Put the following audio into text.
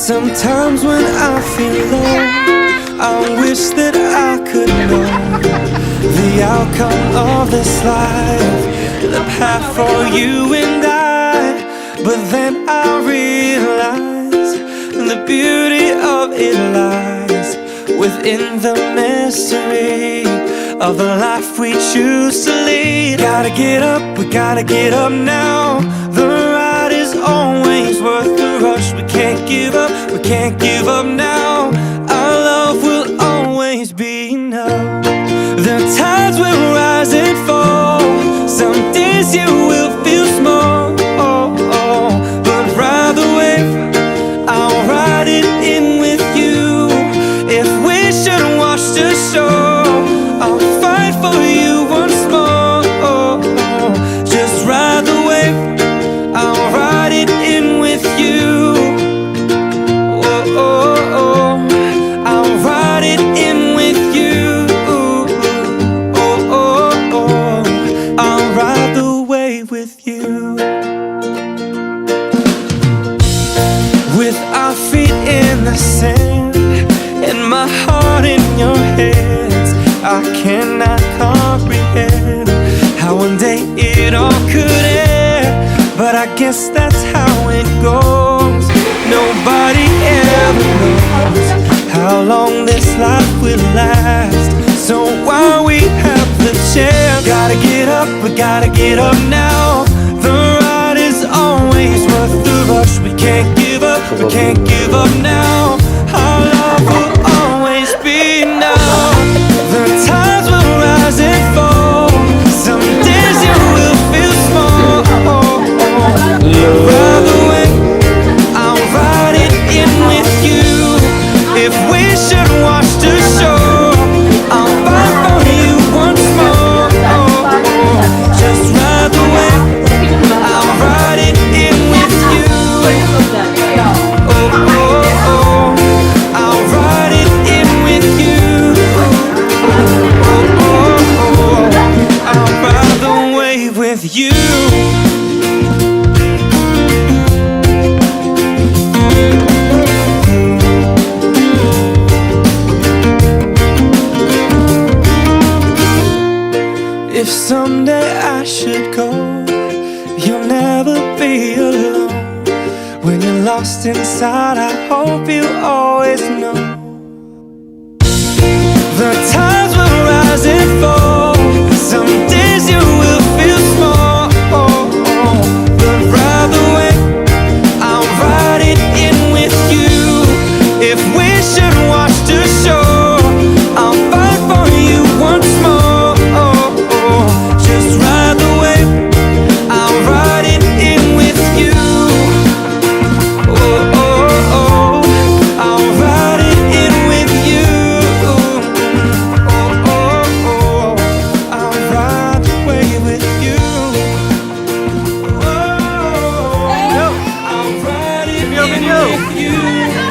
Sometimes when I feel low, I wish that I could know the outcome of this life, the path for you and I. But then I realize the beauty of it lies within the mystery of the life we choose to lead. Gotta get up, we gotta get up now. The ride is always worth the rush. We can't give up, we can't give up now. Our love will always be enough. The tides will rise and fall. Some days you will feel small, but ride the wave, I'll ride it in with you. If we should wash the shore, I'll fight for you once more. Just ride the wave, I'll ride it in with you. I'll ride it in with you. I'll ride the wave with you. With our feet in the sand and my heart in your hands, I cannot comprehend how one day it all could end. But I guess that's how it goes. Nobody ever knows how long this life will last. So while we have the chance, gotta get up, we gotta get up now. The ride is always worth the rush. We can't give up, we can't give up now. Our love will always be enough. The tides will rise and fall. Some days you will feel small. Ride the wave, I'll ride it in with you. If we should wash the shore, I'll fight for you once more. Just ride the wave, I'll ride it in with you. I'll ride it in with you. I'll ride the wave with you. If someday I should go, you'll never be alone. When you're lost inside, I hope you always know the tides will rise and fall. Some days you will feel small, but ride the wave, I'll ride it in with you. If we should wash the shore, I'll fight for you once more. Just ride the wave, I'll ride it in with you. I'll ride it in with you. I'll ride the wave with you. I'll ride it in with you.